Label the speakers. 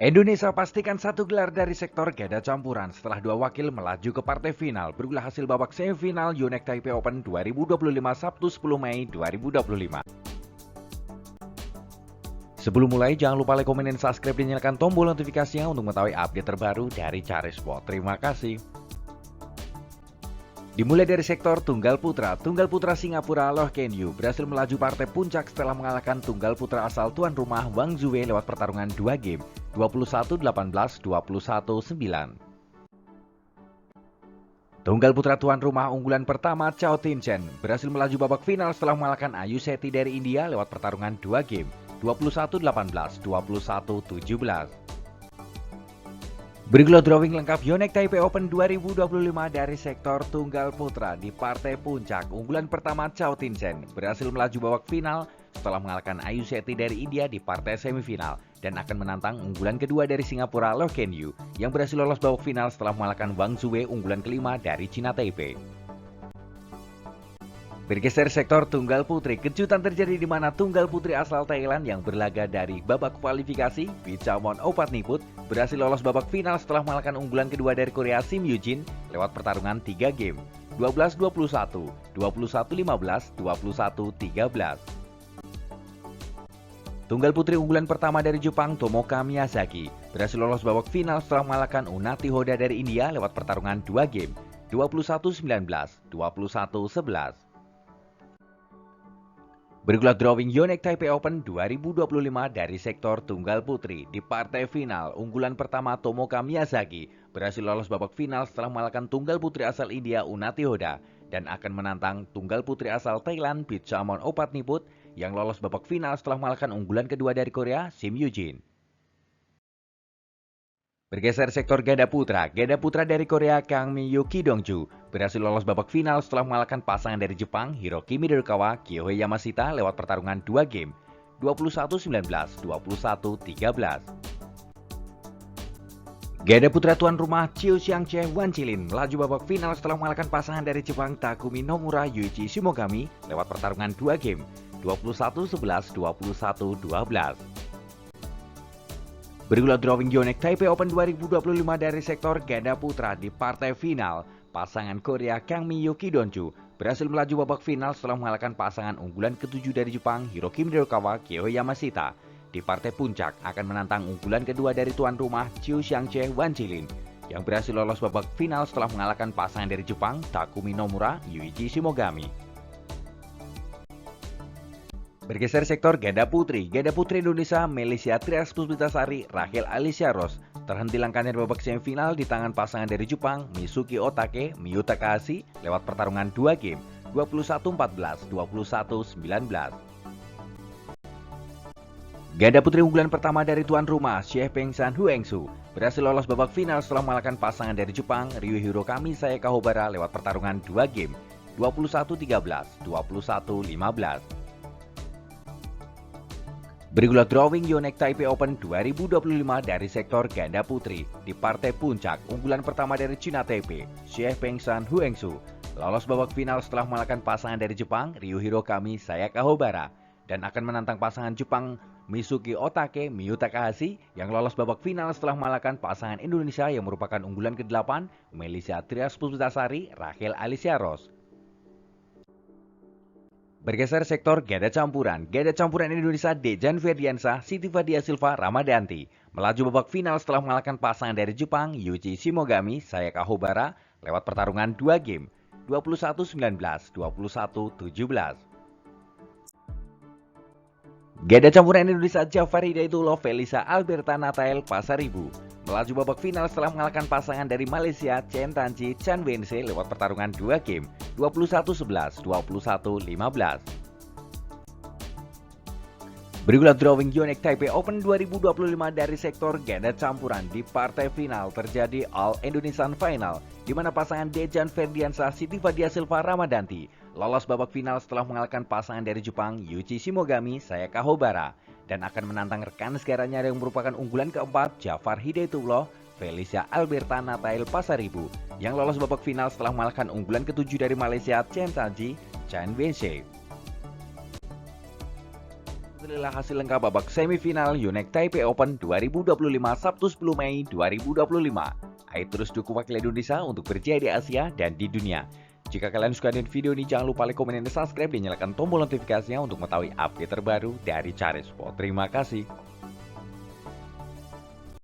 Speaker 1: Indonesia pastikan satu gelar dari sektor ganda campuran setelah dua wakil melaju ke partai final berulah hasil babak semifinal Yonex Taipei Open 2025 Sabtu 10 Mei 2025. Sebelum mulai, jangan lupa like, komen, dan subscribe dan nyalakan tombol notifikasinya untuk mengetahui update terbaru dari Cari Sport. Terima kasih. Dimulai dari sektor Tunggal Putra Singapura Loh Ken Yew berhasil melaju partai puncak setelah mengalahkan Tunggal Putra asal tuan rumah Wang Zhuwei lewat pertarungan 2 game, 21-18, 21-9. Tunggal Putra tuan rumah unggulan pertama Chao Tin-chen berhasil melaju babak final setelah mengalahkan Ayu Seti dari India lewat pertarungan 2 game, 21-18, 21-17. Berikutlah drawing lengkap Yonex Taipei Open 2025 dari sektor Tunggal Putra di partai puncak. Unggulan pertama Chao Tin-chen berhasil melaju babak final setelah mengalahkan Ayu Seti dari India di partai semifinal dan akan menantang unggulan kedua dari Singapura Loh Ken Yew yang berhasil lolos babak final setelah mengalahkan Wang Zhuwei unggulan kelima dari Cina Taipei. Bergeser sektor Tunggal Putri, kejutan terjadi di mana Tunggal Putri asal Thailand yang berlaga dari babak kualifikasi, Pichamon Opatniput, berhasil lolos babak final setelah mengalahkan unggulan kedua dari Korea Sim Yujin lewat pertarungan 3 game, 12-21, 21-15, 21-13. Tunggal Putri unggulan pertama dari Jepang, Tomoka Miyazaki, berhasil lolos babak final setelah mengalahkan Unati Hoda dari India lewat pertarungan 2 game, 21-19, 21-11. Berikutlah drawing Yonex Taipei Open 2025 dari sektor Tunggal Putri. Di partai final, unggulan pertama Tomoka Miyazaki berhasil lolos babak final setelah mengalahkan Tunggal Putri asal India Unati Hoda dan akan menantang Tunggal Putri asal Thailand Pichamon Opatniput yang lolos babak final setelah mengalahkan unggulan kedua dari Korea Sim Yujin. Bergeser sektor ganda putra dari Korea Kang Mi-yuki Dongju berhasil lolos babak final setelah mengalahkan pasangan dari Jepang Hiroki Mirukawa Kyohei Yamashita lewat pertarungan 2 game, 21-19, 21-13. Ganda putra tuan rumah Chiu Xiangche Wancilin melaju babak final setelah mengalahkan pasangan dari Jepang Takumi Nomura Yuichi Shimogami lewat pertarungan 2 game, 21-11, 21-12. Berikutlah drawing Yonex Taipei Open 2025 dari sektor ganda putra di partai final. Pasangan Korea Kang Mi-yuki Dongju berhasil melaju babak final setelah mengalahkan pasangan unggulan ke-7 dari Jepang Hiroki Mirukawa Kyohei Yamashita. Di partai puncak akan menantang unggulan kedua dari tuan rumah Chiu Xiangche Wancilin yang berhasil lolos babak final setelah mengalahkan pasangan dari Jepang Takumi Nomura Yuichi Shimogami. Bergeser sektor ganda putri Indonesia Melisia Trias Puspitasari Rachel Alicia Ross terhenti langkahnya di babak semifinal di tangan pasangan dari Jepang Mizuki Otake Miyu Takahashi lewat pertarungan 2 game, 21-14, 21-19. Ganda putri unggulan pertama dari tuan rumah Xie Pengsan Huangsu berhasil lolos babak final setelah mengalahkan pasangan dari Jepang Ryuhiro Kami Sayaka Hobara lewat pertarungan 2 game, 21-13, 21-15. Berikutlah drawing Yonex Taipei Open 2025 dari sektor ganda putri. Di partai puncak, unggulan pertama dari Cina Taipei, Xie Pengsan Huangsu, lolos babak final setelah mengalahkan pasangan dari Jepang, Ryuhiro Kami Sayaka Hobara, dan akan menantang pasangan Jepang, Mizuki Otake Miyu Takahashi, yang lolos babak final setelah mengalahkan pasangan Indonesia yang merupakan unggulan ke-8, Melisia Trias Puspitasari Rachel Alicia Ross. Bergeser sektor ganda campuran Indonesia Dejan Ferdiansyah Siti Fadia Silva Ramadanti melaju babak final setelah mengalahkan pasangan dari Jepang Yuichi Shimogami Sayaka Hobara lewat pertarungan 2 game, 21-19, 21-17. Ganda campuran Indonesia Jafar Hidayatullah Felisa Alberta Natael Pasaribu melaju babak final setelah mengalahkan pasangan dari Malaysia Chen Tanji Chan Wense lewat pertarungan 2 game, 21-11, 21-15. Berikutlah drawing Yonex Taipei Open 2025 dari sektor ganda campuran. Di partai final terjadi All Indonesian Final di mana pasangan Dejan Ferdiansyah Siti Fadia Silva Ramadanti lolos babak final setelah mengalahkan pasangan dari Jepang Yuichi Shimogami Sayaka Hobara dan akan menantang rekan segaranya yang merupakan unggulan keempat Jafar Hidayatullah Felicia Alberta Natael Pasaribu yang lolos babak final setelah mengalahkan unggulan ke-7 dari Malaysia Chen Tanji Chan Wense. Inilah hasil lengkap babak semifinal Yonex Taipei Open 2025 Sabtu 10 Mei 2025. Ayo terus dukung wakil Indonesia untuk berjaya di Asia dan di dunia. Jika kalian suka dengan video ini, jangan lupa like, komen, dan subscribe, dan nyalakan tombol notifikasinya untuk mengetahui update terbaru dari Cari Sport. Terima kasih.